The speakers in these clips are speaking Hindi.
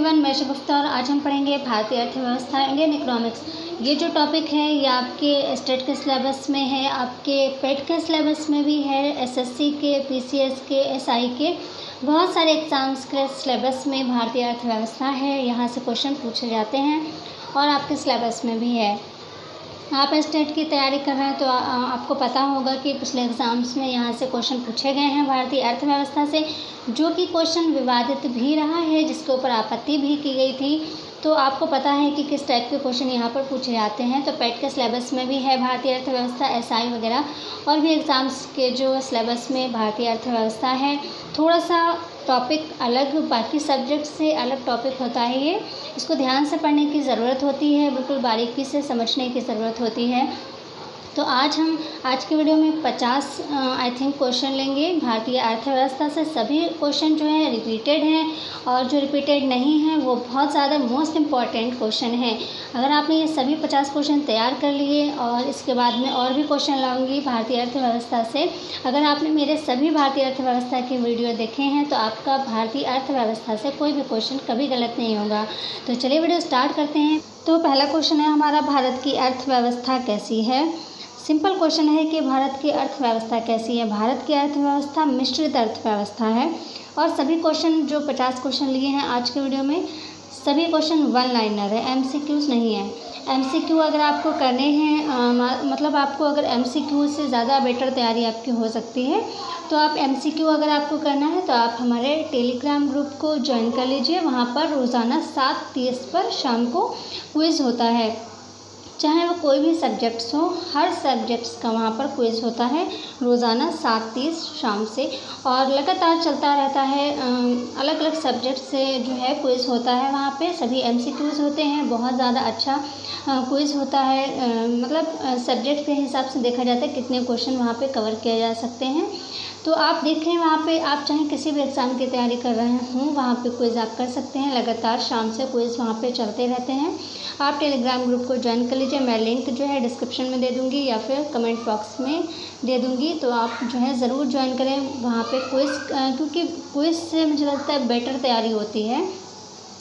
एवरीवन, मैं शगुफ्ता और आज हम पढ़ेंगे भारतीय अर्थव्यवस्था इंडियन इकोनॉमिक्स। ये जो टॉपिक है ये आपके स्टेट के सिलेबस में है, आपके पेट के सिलेबस में भी है, एसएससी के, पीसीएस के, एसआई के, बहुत सारे एग्ज़ाम्स के सिलेबस में भारतीय अर्थव्यवस्था है। यहाँ से क्वेश्चन पूछे जाते हैं और आपके सिलेबस में भी है। आप स्टेट की तैयारी कर रहे हैं तो आपको पता होगा कि पिछले एग्ज़ाम्स में यहाँ से क्वेश्चन पूछे गए हैं भारतीय अर्थव्यवस्था से, जो कि क्वेश्चन विवादित भी रहा है, जिसके ऊपर आपत्ति भी की गई थी। तो आपको पता है कि किस टाइप के क्वेश्चन यहाँ पर पूछे जाते हैं। तो पेट के सिलेबस में भी है भारतीय अर्थव्यवस्था, एसआई वगैरह और भी एग्ज़ाम्स के जो सिलेबस में भारतीय अर्थव्यवस्था है। थोड़ा सा टॉपिक अलग, बाकी सब्जेक्ट से अलग टॉपिक होता है ये। इसको ध्यान से पढ़ने की ज़रूरत होती है, बिल्कुल बारीकी से समझने की ज़रूरत होती है। तो आज की वीडियो में 50 आई थिंक क्वेश्चन लेंगे भारतीय अर्थव्यवस्था से। सभी क्वेश्चन जो हैं रिपीटेड हैं और जो रिपीटेड नहीं हैं वो बहुत ज़्यादा मोस्ट इम्पॉर्टेंट क्वेश्चन हैं। अगर आपने ये सभी 50 क्वेश्चन तैयार कर लिए और इसके बाद में और भी क्वेश्चन लाऊंगी भारतीय अर्थव्यवस्था से, अगर आपने मेरे सभी भारतीय अर्थव्यवस्था के वीडियो देखे हैं तो आपका भारतीय अर्थव्यवस्था से कोई भी क्वेश्चन कभी गलत नहीं होगा। तो चलिए वीडियो स्टार्ट करते हैं। तो पहला क्वेश्चन है हमारा, भारत की अर्थव्यवस्था कैसी है। सिंपल क्वेश्चन है कि भारत की अर्थव्यवस्था कैसी है। भारत की अर्थव्यवस्था मिश्रित अर्थव्यवस्था है और सभी क्वेश्चन जो 50 क्वेश्चन लिए हैं आज के वीडियो में, सभी क्वेश्चन वन लाइनर है, एमसीक्यूज़ नहीं है। एमसीक्यू अगर आपको करने हैं, मतलब आपको अगर एमसीक्यू से ज़्यादा बेटर तैयारी आपकी हो सकती है, तो आप एमसीक्यू अगर आपको करना है तो आप हमारे टेलीग्राम ग्रुप को ज्वाइन कर लीजिए। वहाँ पर रोज़ाना 7:30 पर शाम को क्विज़ होता है, चाहे वो कोई भी सब्जेक्ट्स हो, हर सब्जेक्ट्स का वहाँ पर क्विज़ होता है रोज़ाना 7:30 शाम से और लगातार चलता रहता है। अलग अलग सब्जेक्ट से जो है क्विज़ होता है, वहाँ पे सभी एमसीक्यूज़ होते हैं। बहुत ज़्यादा अच्छा क्विज़ होता है, मतलब सब्जेक्ट के हिसाब से देखा जाता है कितने क्वेश्चन वहाँ पे कवर किए जा सकते हैं। तो आप देखें वहाँ पे, आप चाहे किसी भी एग्ज़ाम की तैयारी कर रहे हों, वहाँ पे क्विज़ आप कर सकते हैं। लगातार शाम से क्विज़ वहाँ पे चलते रहते हैं। आप टेलीग्राम ग्रुप को ज्वाइन कर लीजिए। मैं लिंक जो है डिस्क्रिप्शन में दे दूँगी या फिर कमेंट बॉक्स में दे दूँगी, तो आप जो है ज़रूर ज्वाइन करें वहाँ पे क्विज़, क्योंकि क्विज़ से मुझे लगता है बेटर तैयारी होती है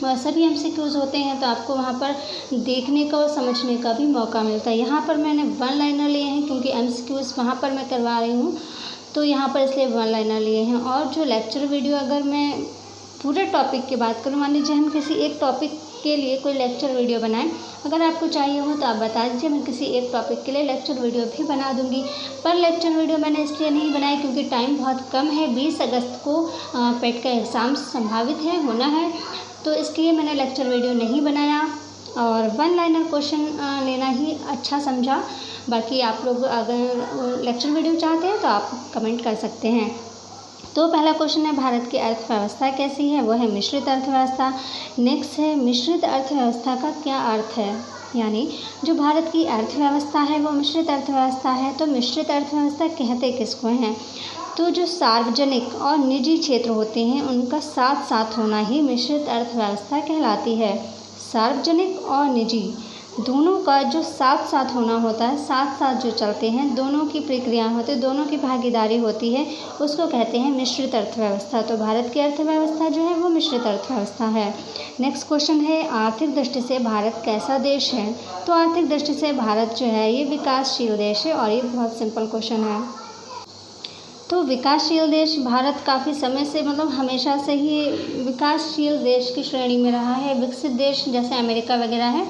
और सभी एमसीक्यूज़ होते हैं, तो आपको वहाँ पर देखने का और समझने का भी मौका मिलता है। यहाँ पर मैंने वन लाइनर लिए हैं क्योंकि एमसीक्यूज़ वहाँ पर मैं करवा रही हूँ, तो यहाँ पर इसलिए वन लाइनर लिए हैं। और जो लेक्चर वीडियो, अगर मैं पूरे टॉपिक की बात करूँ, मान लीजिए हम किसी एक टॉपिक के लिए कोई लेक्चर वीडियो बनाएं, अगर आपको चाहिए हो तो आप बता दीजिए, मैं किसी एक टॉपिक के लिए लेक्चर वीडियो भी बना दूंगी। पर लेक्चर वीडियो मैंने इसलिए नहीं बनाई क्योंकि टाइम बहुत कम है। 20 अगस्त को पेट का एग्ज़ाम संभावित है, होना है, तो इसलिए मैंने लेक्चर वीडियो नहीं बनाया और वन लाइनर क्वेश्चन लेना ही अच्छा समझा। बाकी आप लोग अगर लेक्चर वीडियो चाहते हैं तो आप कमेंट कर सकते हैं। तो पहला क्वेश्चन है, भारत की अर्थव्यवस्था कैसी है, वो है मिश्रित अर्थव्यवस्था। नेक्स्ट है, मिश्रित अर्थव्यवस्था का क्या अर्थ है, यानी जो भारत की अर्थव्यवस्था है वो मिश्रित अर्थव्यवस्था है। तो मिश्रित अर्थव्यवस्था कहते किसको हैं, तो जो सार्वजनिक और निजी क्षेत्र होते हैं उनका साथ साथ होना ही मिश्रित अर्थव्यवस्था कहलाती है। सार्वजनिक और निजी दोनों का जो साथ साथ होना होता है, साथ साथ जो चलते हैं, दोनों की प्रक्रिया होती है, दोनों की भागीदारी होती है, उसको कहते हैं मिश्रित अर्थव्यवस्था। तो भारत की अर्थव्यवस्था जो है वो मिश्रित अर्थव्यवस्था है। नेक्स्ट क्वेश्चन है, आर्थिक दृष्टि से भारत कैसा देश है। तो आर्थिक दृष्टि से भारत जो है ये विकासशील देश है और ये बहुत सिंपल क्वेश्चन है। तो विकासशील देश भारत काफ़ी समय से, मतलब हमेशा से ही विकासशील देश की श्रेणी में रहा है। विकसित देश जैसे अमेरिका वगैरह है,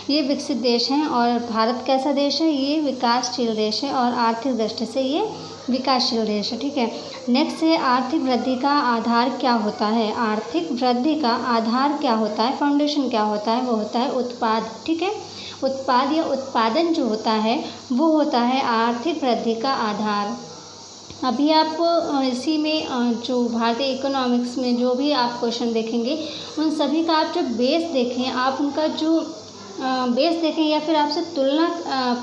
ये विकसित देश हैं और भारत कैसा देश है, ये विकासशील देश है और आर्थिक दृष्टि से ये विकासशील देश है। ठीक है। नेक्स्ट है, आर्थिक वृद्धि का आधार क्या होता है। आर्थिक वृद्धि का आधार क्या होता है, फाउंडेशन क्या होता है, वो होता है उत्पाद। ठीक है, उत्पाद या उत्पादन जो होता है वो होता है आर्थिक वृद्धि का आधार। अभी आप इसी में जो भारतीय इकोनॉमिक्स में जो भी आप क्वेश्चन देखेंगे उन सभी का आप जब बेस देखें, आप उनका जो बेस देखें या फिर आपसे तुलना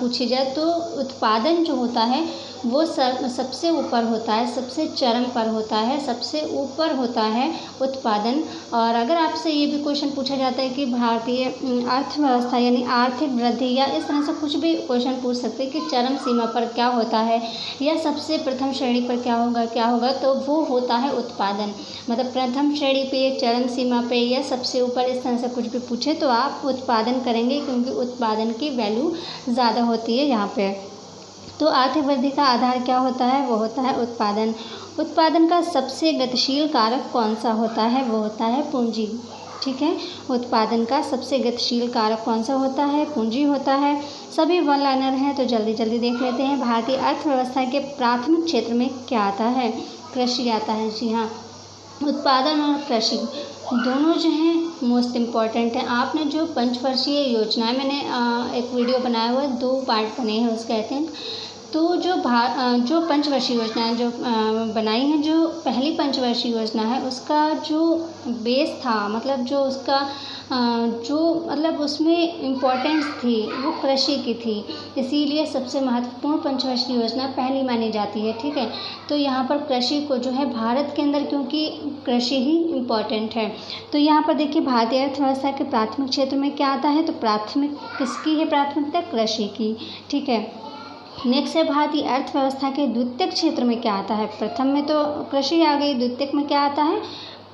पूछी जाए तो उत्पादन जो होता है वो सबसे ऊपर होता है, सबसे चरम पर होता है, सबसे ऊपर होता है उत्पादन। और अगर आपसे ये भी क्वेश्चन पूछा जाता है कि भारतीय अर्थव्यवस्था यानी आर्थिक वृद्धि या इस तरह से कुछ भी क्वेश्चन पूछ सकते हैं कि चरम सीमा पर क्या होता है या सबसे प्रथम श्रेणी पर क्या होगा, तो वो होता है उत्पादन। मतलब प्रथम श्रेणी पे, चरम सीमा पे या सबसे ऊपर, इस तरह से कुछ भी पूछे तो आप उत्पादन करेंगे, क्योंकि उत्पादन की वैल्यू ज़्यादा होती है यहाँ पे। तो आर्थिक वृद्धि का आधार क्या होता है? वो होता है उत्पादन। उत्पादन का सबसे गतिशील कारक कौन सा होता है? वो होता है पूंजी। ठीक है, उत्पादन का सबसे गतिशील कारक कौन सा होता है? पूंजी होता है। सभी वन लाइनर हैं तो जल्दी जल्दी देख लेते हैं। भारतीय अर्थव्यवस्था के प्राथमिक क्षेत्र में क्या आता है? कृषि आता है। जी हाँ, उत्पादन और कृषि दोनों जो हैं मोस्ट इम्पॉर्टेंट हैं। आपने जो पंचवर्षीय योजनाएं, मैंने एक वीडियो बनाया हुआ है, 2 पार्ट बने हैं उसके आई थिंक। तो जो पंचवर्षीय योजनाएं जो बनाई हैं, जो पहली पंचवर्षीय योजना है उसका जो बेस था, मतलब जो उसका उसमें इम्पोर्टेंस थी वो कृषि की थी, इसीलिए सबसे महत्वपूर्ण पंचवर्षीय योजना पहली मानी जाती है। ठीक है, तो यहाँ पर कृषि को जो है भारत के अंदर, क्योंकि कृषि ही इम्पोर्टेंट है, तो यहाँ पर देखिए भारतीय अर्थव्यवस्था के प्राथमिक क्षेत्र में क्या आता है? तो प्राथमिक किसकी है? प्राथमिकता कृषि की। ठीक है, नेक्स्ट है भारतीय अर्थव्यवस्था के द्वितीयक क्षेत्र में क्या आता है? प्रथम में तो कृषि आ गई, द्वितीयक में क्या आता है?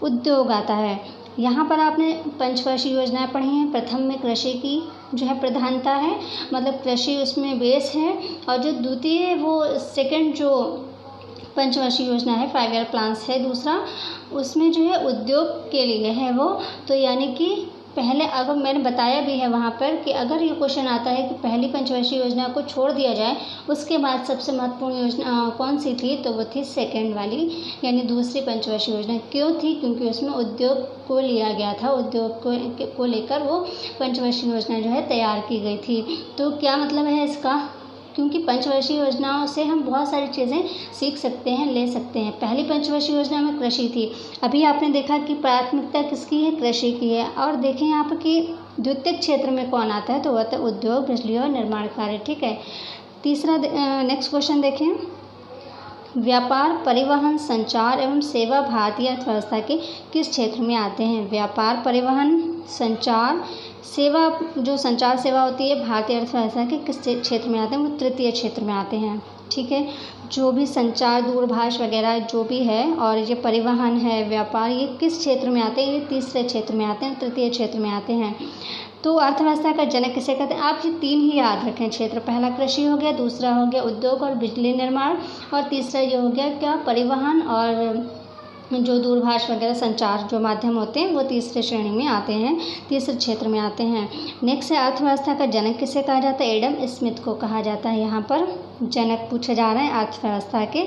उद्योग आता है। यहाँ पर आपने पंचवर्षीय योजनाएं पढ़ी हैं। प्रथम में कृषि की जो है प्रधानता है, मतलब कृषि उसमें बेस है, और जो द्वितीय वो सेकंड जो पंचवर्षीय योजना है, 5 ईयर प्लान्स है दूसरा, उसमें जो है उद्योग के लिए है वो। तो यानी कि पहले, अगर मैंने बताया भी है वहाँ पर कि अगर ये क्वेश्चन आता है कि पहली पंचवर्षीय योजना को छोड़ दिया जाए, उसके बाद सबसे महत्वपूर्ण योजना कौन सी थी? तो वो थी सेकंड वाली, यानी दूसरी पंचवर्षीय योजना। क्यों थी? क्योंकि उसमें उद्योग को लिया गया था, उद्योग को लेकर वो पंचवर्षीय योजना जो है तैयार की गई थी। तो क्या मतलब है इसका? क्योंकि पंचवर्षीय योजनाओं से हम बहुत सारी चीज़ें सीख सकते हैं, ले सकते हैं। पहली पंचवर्षीय योजना में कृषि थी, अभी आपने देखा कि प्राथमिकता किसकी है? कृषि की है। और देखें यहाँ पर कि द्वितीयक क्षेत्र में कौन आता है? तो वह था उद्योग, बिजली और निर्माण कार्य। ठीक है, तीसरा नेक्स्ट क्वेश्चन देखें। व्यापार, परिवहन, संचार एवं सेवा भारतीय अर्थव्यवस्था के किस क्षेत्र में आते हैं? व्यापार, परिवहन, संचार, सेवा, जो संचार सेवा होती है भारतीय अर्थव्यवस्था के किस क्षेत्र में आते हैं? वो तृतीय क्षेत्र में आते हैं। ठीक है, जो भी संचार, दूरभाष वगैरह जो भी है, और ये परिवहन है, व्यापार, ये किस क्षेत्र में आते हैं? ये तीसरे क्षेत्र में आते हैं, तृतीय क्षेत्र में आते हैं। तो अर्थव्यवस्था का जनक किसे कहते हैं? आप ये 3 ही याद रखें क्षेत्र। पहला कृषि हो गया, दूसरा हो गया उद्योग और बिजली निर्माण, और तीसरा ये हो गया क्या? परिवहन और जो दूरभाष वगैरह संचार जो माध्यम होते हैं वो तीसरे श्रेणी में आते हैं, तीसरे क्षेत्र में आते हैं। नेक्स्ट है अर्थव्यवस्था का जनक किसे कहा जाता है? एडम स्मिथ को कहा जाता है। यहाँ पर जनक पूछे जा रहे हैं अर्थव्यवस्था के,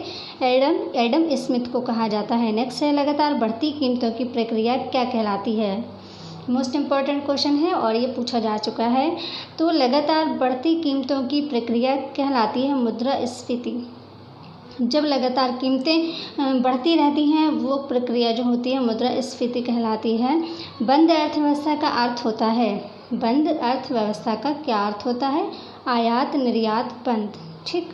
एडम स्मिथ को कहा जाता है। नेक्स्ट है लगातार बढ़ती कीमतों की प्रक्रिया क्या कहलाती है? मोस्ट इम्पॉर्टेंट क्वेश्चन है और ये पूछा जा चुका है। तो लगातार बढ़ती कीमतों की प्रक्रिया कहलाती है मुद्रास्फीति। जब लगातार कीमतें बढ़ती रहती हैं वो प्रक्रिया जो होती है मुद्रास्फीति कहलाती है। बंद अर्थव्यवस्था का अर्थ होता है, बंद अर्थव्यवस्था का क्या अर्थ होता है? आयात निर्यात बंद। ठीक,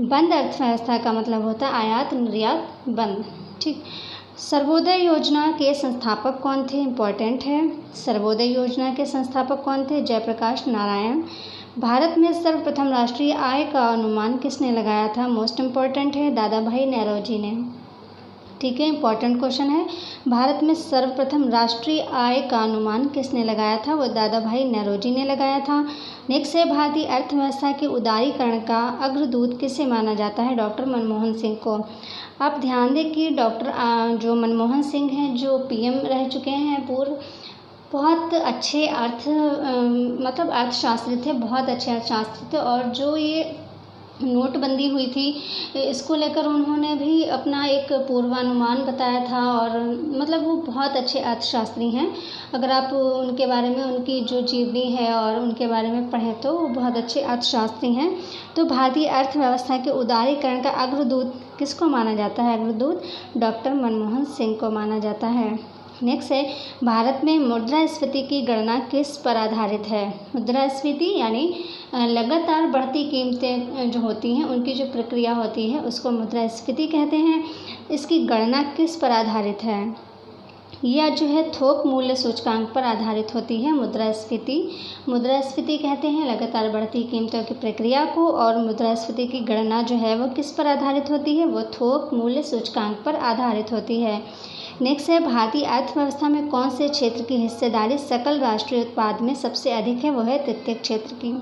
बंद अर्थव्यवस्था का मतलब होता है आयात निर्यात बंद। ठीक, सर्वोदय योजना के संस्थापक कौन थे? इम्पॉर्टेंट है, सर्वोदय योजना के संस्थापक कौन थे? जयप्रकाश नारायण। भारत में सर्वप्रथम राष्ट्रीय आय का अनुमान किसने लगाया था? मोस्ट इम्पॉर्टेंट है, दादा भाई नौरोजी ने। ठीक है, इंपॉर्टेंट क्वेश्चन है। भारत में सर्वप्रथम राष्ट्रीय आय का अनुमान किसने लगाया था? वो दादा भाई नौरोजी ने लगाया था। नेक्स्ट है भारतीय अर्थव्यवस्था के उदारीकरण का अग्रदूत किसे माना जाता है? डॉक्टर मनमोहन सिंह को। आप ध्यान दें कि डॉक्टर जो मनमोहन सिंह हैं, जो पीएम रह चुके हैं पूर्व, बहुत अच्छे अर्थशास्त्री थे, बहुत अच्छे अर्थशास्त्री थे। और जो ये नोटबंदी हुई थी इसको लेकर उन्होंने भी अपना एक पूर्वानुमान बताया था, और मतलब वो बहुत अच्छे अर्थशास्त्री हैं। अगर आप उनके बारे में, उनकी जो जीवनी है और उनके बारे में पढ़ें तो वो बहुत अच्छे अर्थशास्त्री हैं। तो भारतीय अर्थव्यवस्था के उदारीकरण का अग्रदूत किसको माना जाता है? अग्रदूत डॉक्टर मनमोहन सिंह को माना जाता है। नेक्स्ट है, भारत में मुद्रास्फीति की गणना किस पर आधारित है? मुद्रास्फीति यानी लगातार बढ़ती कीमतें जो होती हैं उनकी जो प्रक्रिया होती है उसको मुद्रास्फीति कहते हैं। इसकी गणना किस पर आधारित है? यह जो है थोक मूल्य सूचकांक पर आधारित होती है मुद्रास्फीति। मुद्रास्फीति कहते हैं लगातार बढ़ती कीमतों की प्रक्रिया को, और मुद्रास्फीति की गणना जो है वो किस पर आधारित होती है? वो थोक मूल्य सूचकांक पर आधारित होती है। नेक्स्ट है, भारतीय अर्थव्यवस्था में कौन से क्षेत्र की हिस्सेदारी सकल राष्ट्रीय उत्पाद में सबसे अधिक है? वो है तृतीय क्षेत्र की।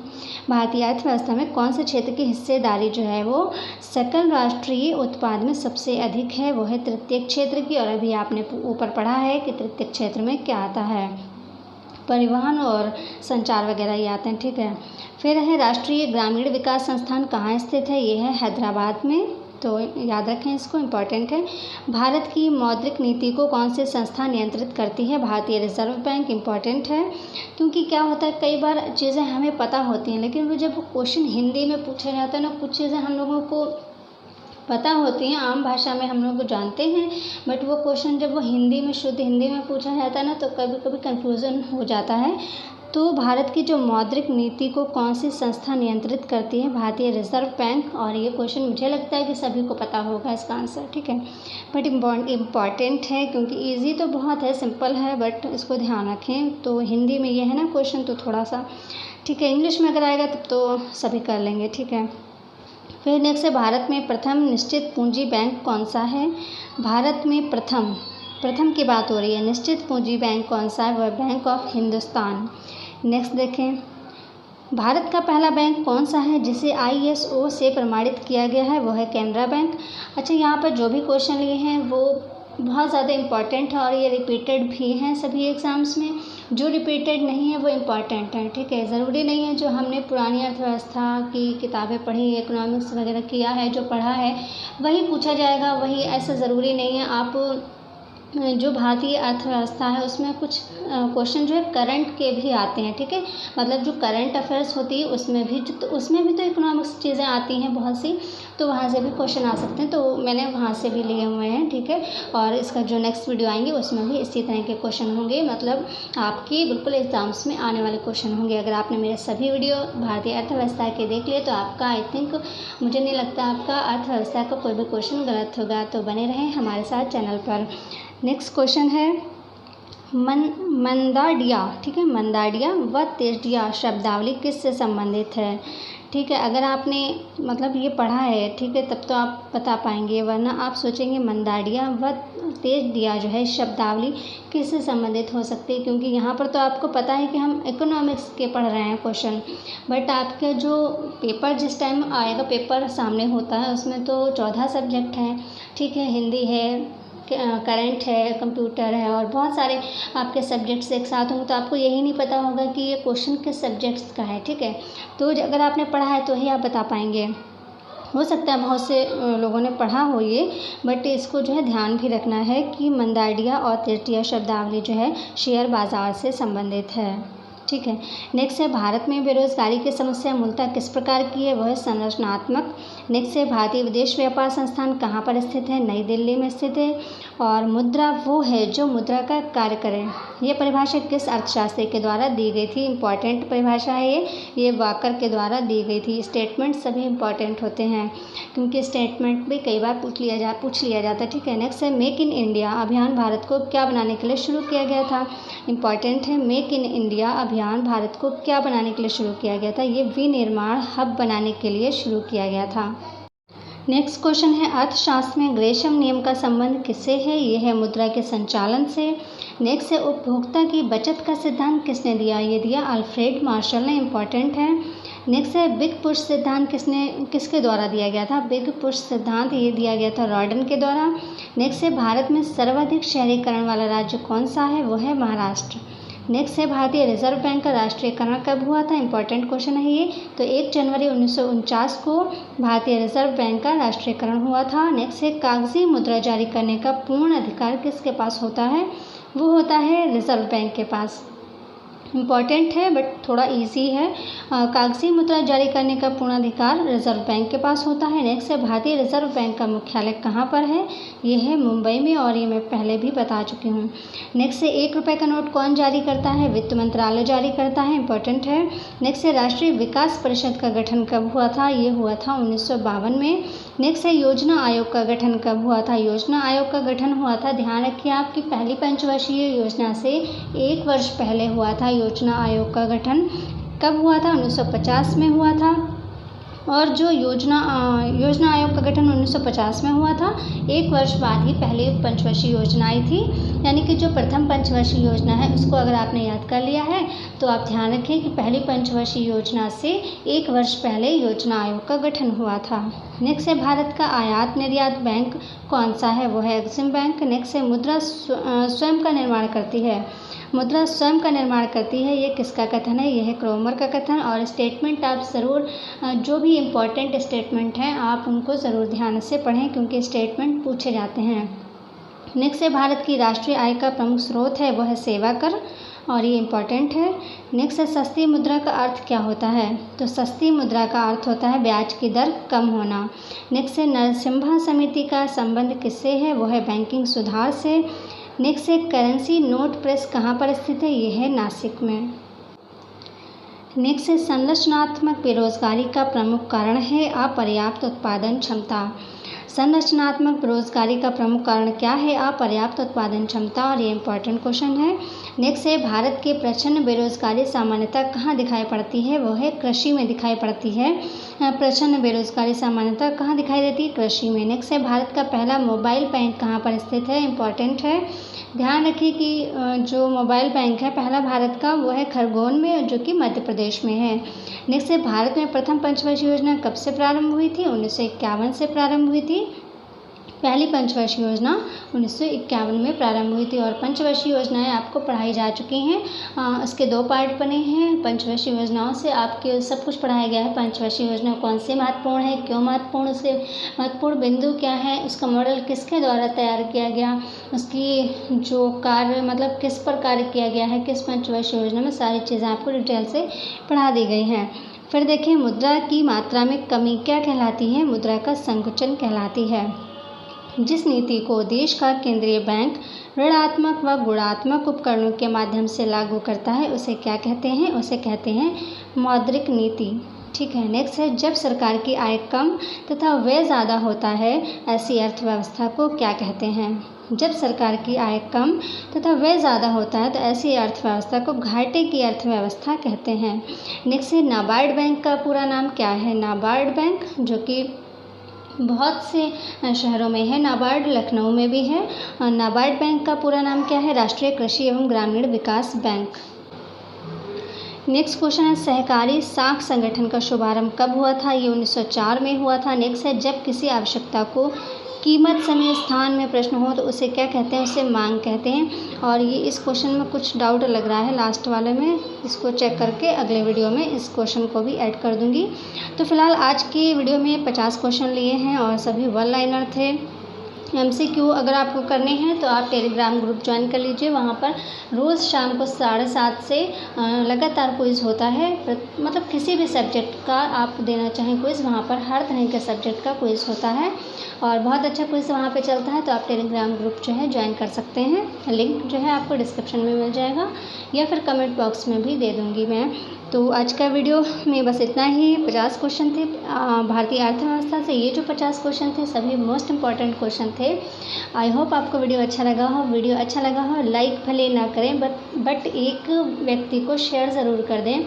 भारतीय अर्थव्यवस्था में कौन से क्षेत्र की हिस्सेदारी जो है वो सकल राष्ट्रीय उत्पाद में सबसे अधिक है? वो है तृतीय क्षेत्र की। और अभी आपने ऊपर पढ़ा है कि तृतीय क्षेत्र में क्या आता है, परिवहन और संचार वगैरह ये आते हैं, ठीक है। फिर है, राष्ट्रीय ग्रामीण विकास संस्थान कहाँ स्थित है? ये है हैदराबाद में, तो याद रखें इसको, इम्पॉर्टेंट है। भारत की मौद्रिक नीति को कौन सी संस्था नियंत्रित करती है? भारतीय रिजर्व बैंक, इम्पॉर्टेंट है। क्योंकि क्या होता है, कई बार चीज़ें हमें पता होती हैं लेकिन वो जब क्वेश्चन हिंदी में पूछा जाता है ना, कुछ चीज़ें हम लोगों को पता होती हैं, आम भाषा में हम लोग जानते हैं, बट वो क्वेश्चन जब वो हिंदी में, शुद्ध हिंदी में पूछा जाता है ना, तो कभी कभी कन्फ्यूज़न हो जाता है। तो भारत की जो मौद्रिक नीति को कौन सी संस्था नियंत्रित करती है? भारतीय रिजर्व बैंक। और ये क्वेश्चन मुझे लगता है कि सभी को पता होगा इसका आंसर, ठीक है, बट इम्पॉर्टेंट है क्योंकि इजी तो बहुत है, सिंपल है, बट इसको ध्यान रखें। तो हिंदी में ये है ना क्वेश्चन, तो थोड़ा सा ठीक है, इंग्लिश में अगर आएगा तब तो सभी कर लेंगे, ठीक है। फिर नेक्स्ट है, भारत में प्रथम निश्चित पूंजी बैंक कौन सा है? भारत में प्रथम की बात हो रही है, निश्चित पूंजी बैंक कौन सा है? वह बैंक ऑफ हिंदुस्तान। नेक्स्ट देखें, भारत का पहला बैंक कौन सा है जिसे ISO से प्रमाणित किया गया है? वो है कैनरा बैंक। अच्छा, यहाँ पर जो भी क्वेश्चन लिए हैं वो बहुत ज़्यादा इम्पॉर्टेंट है और ये रिपीटेड भी हैं सभी एग्ज़ाम्स में। जो रिपीटेड नहीं है वो इम्पॉर्टेंट है, ठीक है। ज़रूरी नहीं है जो हमने पुरानी अर्थव्यवस्था की किताबें पढ़ी, इकोनॉमिक्स वगैरह किया है, जो पढ़ा है वही पूछा जाएगा, वही, ऐसा ज़रूरी नहीं है। आप जो भारतीय अर्थव्यवस्था है उसमें कुछ क्वेश्चन जो है करंट के भी आते हैं, ठीक है, मतलब जो करंट अफेयर्स होती है उसमें भी तो इकोनॉमिक्स चीज़ें आती हैं बहुत सी, तो वहाँ से भी क्वेश्चन आ सकते हैं, तो मैंने वहाँ से भी लिए हुए हैं, ठीक है। और इसका जो नेक्स्ट वीडियो आएंगे उसमें भी इसी तरह के क्वेश्चन होंगे, मतलब आपके बिल्कुल एग्जाम्स में आने वाले क्वेश्चन होंगे। अगर आपने मेरे सभी वीडियो भारतीय अर्थव्यवस्था के देख लिए तो आपका, आई थिंक, मुझे नहीं लगता आपका अर्थव्यवस्था का कोई भी क्वेश्चन गलत होगा। तो बने रहें हमारे साथ चैनल पर। नेक्स्ट क्वेश्चन है, मंदाडिया, ठीक है, मंदाडिया व तेजडिया शब्दावली किससे संबंधित है? ठीक है, अगर आपने मतलब ये पढ़ा है, ठीक है, तब तो आप बता पाएंगे, वरना आप सोचेंगे मंदाडिया व तेजडिया जो है शब्दावली किससे संबंधित हो सकती है, क्योंकि यहाँ पर तो आपको पता है कि हम इकोनॉमिक्स के पढ़ रहे हैं क्वेश्चन, बट आपके जो पेपर जिस टाइम आएगा, पेपर सामने होता है, उसमें तो 14 सब्जेक्ट हैं, ठीक है, हिंदी है, करंट है, कंप्यूटर है और बहुत सारे आपके सब्जेक्ट्स एक साथ होंगे, तो आपको यही नहीं पता होगा कि ये क्वेश्चन किस सब्जेक्ट्स का है, ठीक है। तो अगर आपने पढ़ा है तो ही आप बता पाएंगे। हो सकता है बहुत से लोगों ने पढ़ा हो ये, बट इसको जो है ध्यान भी रखना है कि मंदाडिया और तेजडिया शब्दावली जो है शेयर बाज़ार से संबंधित है, ठीक है। नेक्स्ट है, भारत में बेरोजगारी की समस्या मूलतः किस प्रकार की है? वह है संरचनात्मक। नेक्स्ट है, भारतीय विदेश व्यापार संस्थान कहाँ पर स्थित है? नई दिल्ली में स्थित है। और मुद्रा वो है जो मुद्रा का कार्य करे। ये परिभाषा किस अर्थशास्त्री के द्वारा दी गई थी? इंपॉर्टेंट परिभाषा है ये वाकर के द्वारा दी गई थी। स्टेटमेंट सभी इंपॉर्टेंट होते हैं क्योंकि स्टेटमेंट भी कई बार पूछ लिया जाता है, ठीक है। नेक्स्ट है, मेक इन इंडिया अभियान भारत को क्या बनाने के लिए शुरू किया गया था? इंपॉर्टेंट है, मेक इन इंडिया अभियान भारत को क्या बनाने के लिए शुरू किया गया था? ये विनिर्माण हब बनाने के लिए शुरू किया गया था। नेक्स्ट क्वेश्चन है, अर्थशास्त्र में ग्रेशम नियम का संबंध किससे है? ये है मुद्रा के संचालन से। नेक्स्ट है, उपभोक्ता की बचत का सिद्धांत किसने दिया? ये दिया अल्फ्रेड मार्शल ने, इंपॉर्टेंट है। नेक्स्ट है, बिग पुश सिद्धांत किसके द्वारा दिया गया था? बिग पुश सिद्धांत ये दिया गया था रॉर्डन के द्वारा। नेक्स्ट है, भारत में सर्वाधिक शहरीकरण वाला राज्य कौन सा है? वो है महाराष्ट्र। नेक्स्ट है, भारतीय रिजर्व बैंक का राष्ट्रीयकरण कब हुआ था? इंपॉर्टेंट क्वेश्चन है ये। तो 1 जनवरी 1949 को भारतीय रिजर्व बैंक का राष्ट्रीयकरण हुआ था। नेक्स्ट है, कागजी मुद्रा जारी करने का पूर्ण अधिकार किसके पास होता है? वो होता है रिजर्व बैंक के पास। इम्पॉर्टेंट है बट थोड़ा इजी है। कागजी मुद्रा जारी करने का पूर्ण अधिकार रिजर्व बैंक के पास होता है। नेक्स्ट है भारतीय रिजर्व बैंक का मुख्यालय कहाँ पर है? ये है मुंबई में, और ये मैं पहले भी बता चुकी हूँ। नेक्स्ट है 1 रुपये का नोट कौन जारी करता है? वित्त मंत्रालय जारी करता है, इंपॉर्टेंट है। नेक्स्ट है राष्ट्रीय विकास परिषद का गठन कब हुआ था? ये हुआ था 1952 में। नेक्स्ट है योजना आयोग का गठन कब हुआ था? योजना आयोग का गठन हुआ था, ध्यान रखिए, आपकी पहली पंचवर्षीय योजना से 1 वर्ष पहले हुआ था। योजना आयोग का गठन कब हुआ था? 1950 में हुआ था। और जो योजना आयोग का गठन 1950 में हुआ था, 1 वर्ष बाद ही पहली पंचवर्षीय योजना आई थी। यानी कि जो प्रथम पंचवर्षीय योजना है उसको अगर आपने याद कर लिया है तो आप ध्यान रखें कि पहली पंचवर्षीय योजना से 1 वर्ष पहले योजना आयोग का गठन हुआ था। नेक्स्ट है भारत का आयात निर्यात बैंक कौन सा है? वो है एक्सिम बैंक। नेक्स्ट है मुद्रा स्वयं का निर्माण करती है। मुद्रा स्वयं का निर्माण करती है, ये किसका कथन है? यह है क्रोमर का कथन। और स्टेटमेंट आप ज़रूर, जो भी इम्पोर्टेंट स्टेटमेंट हैं आप उनको ज़रूर ध्यान से पढ़ें क्योंकि स्टेटमेंट पूछे जाते हैं। नेक्स्ट है भारत की राष्ट्रीय आय का प्रमुख स्रोत है, वो है सेवा कर, और ये इम्पॉर्टेंट है। नेक्स्ट है सस्ती मुद्रा का अर्थ क्या होता है? तो सस्ती मुद्रा का अर्थ होता है ब्याज की दर कम होना। नेक्स्ट है नरसिम्हा समिति का संबंध किससे है? वो है बैंकिंग सुधार से। नेक्स्ट है करेंसी नोट प्रेस कहाँ पर स्थित है? ये है नासिक में। नेक्स्ट है संरचनात्मक बेरोजगारी का प्रमुख कारण है अपर्याप्त उत्पादन क्षमता। संरचनात्मक बेरोजगारी का प्रमुख कारण क्या है? अपर्याप्त उत्पादन क्षमता, और ये इंपॉर्टेंट क्वेश्चन है। नेक्स्ट है भारत के प्रचंड बेरोजगारी सामान्यतः कहाँ दिखाई पड़ती है? वो है कृषि में दिखाई पड़ती है। प्रचंड बेरोजगारी सामान्यतः कहाँ दिखाई देती है? कृषि में। नेक्स्ट है भारत का पहला मोबाइल बैंक कहाँ पर स्थित है? इंपॉर्टेंट है, ध्यान रखिए कि जो मोबाइल बैंक है पहला भारत का वो है खरगोन में, जो कि मध्य प्रदेश में है। नेक्स्ट है भारत में प्रथम पंचवर्षीय योजना कब से प्रारंभ हुई थी? 1951 से प्रारंभ हुई थी। पहली पंचवर्षीय योजना 1951 में प्रारंभ हुई थी, और पंचवर्षीय योजनाएं आपको पढ़ाई जा चुकी हैं। इसके 2 पार्ट बने हैं। पंचवर्षीय योजनाओं से आपके सब कुछ पढ़ाया गया है। पंचवर्षीय योजना कौन से महत्वपूर्ण है, क्यों महत्वपूर्ण, उसके महत्वपूर्ण बिंदु क्या है, उसका मॉडल किसके द्वारा तैयार किया गया, उसकी जो कार्य मतलब किस पर कार्य किया गया है, किस पंचवर्षीय योजना में, सारी चीज़ें आपको डिटेल से पढ़ा दी गई हैं। फिर देखें मुद्रा की मात्रा में कमी क्या कहलाती है? मुद्रा का संकुचन कहलाती है। जिस नीति को देश का केंद्रीय बैंक ऋणात्मक व गुणात्मक उपकरणों के माध्यम से लागू करता है उसे क्या कहते हैं? उसे कहते हैं मौद्रिक नीति। ठीक है। नेक्स्ट है जब सरकार की आय कम तथा व्यय ज़्यादा होता है ऐसी अर्थव्यवस्था को क्या कहते हैं? जब सरकार की आय कम तथा व्यय ज़्यादा होता है तो ऐसी अर्थव्यवस्था को घाटे की अर्थव्यवस्था कहते हैं। नेक्स्ट है नाबार्ड बैंक का पूरा नाम क्या है? नाबार्ड बैंक, जो कि बहुत से शहरों में है। नाबार्ड लखनऊ में भी है। नाबार्ड बैंक का पूरा नाम क्या है? राष्ट्रीय कृषि एवं ग्रामीण विकास बैंक। नेक्स्ट क्वेश्चन है सहकारी साख संगठन का शुभारंभ कब हुआ था? ये 1904 में हुआ था। नेक्स्ट है जब किसी आवश्यकता को कीमत समय स्थान में प्रश्न हो तो उसे क्या कहते हैं? उसे मांग कहते हैं। और ये इस क्वेश्चन में कुछ डाउट लग रहा है लास्ट वाले में, इसको चेक करके अगले वीडियो में इस क्वेश्चन को भी ऐड कर दूंगी। तो फिलहाल आज की वीडियो में 50 क्वेश्चन लिए हैं और सभी 1 लाइनर थे। MCQ अगर आपको करने हैं तो आप टेलीग्राम ग्रुप ज्वाइन कर लीजिए। वहाँ पर रोज़ शाम को 7:30 से लगातार क्विज़ होता है। मतलब किसी भी सब्जेक्ट का आप देना चाहें क्विज़, वहाँ पर हर तरह के सब्जेक्ट का क्विज़ होता है और बहुत अच्छा क्विज़ वहाँ पे चलता है। तो आप टेलीग्राम ग्रुप जो है ज्वाइन कर सकते हैं। लिंक जो है आपको डिस्क्रिप्शन में मिल जाएगा या फिर कमेंट बॉक्स में भी दे दूँगी मैं। तो आज का वीडियो में बस इतना ही। 50 क्वेश्चन थे भारतीय अर्थव्यवस्था से। ये जो 50 क्वेश्चन थे सभी मोस्ट इम्पॉर्टेंट क्वेश्चन थे। आई होप आपको वीडियो अच्छा लगा हो। वीडियो अच्छा लगा हो लाइक भले ना करें बट एक व्यक्ति को शेयर ज़रूर कर दें,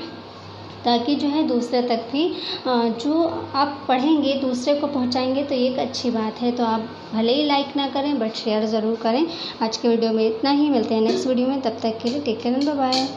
ताकि जो है दूसरे तक भी जो आप पढ़ेंगे दूसरे को पहुंचाएंगे तो ये एक अच्छी बात है। तो आप भले ही लाइक ना करें बट शेयर ज़रूर करें। आज के वीडियो में इतना ही। मिलते हैं नेक्स्ट वीडियो में, तब तक के लिए take care and bye bye.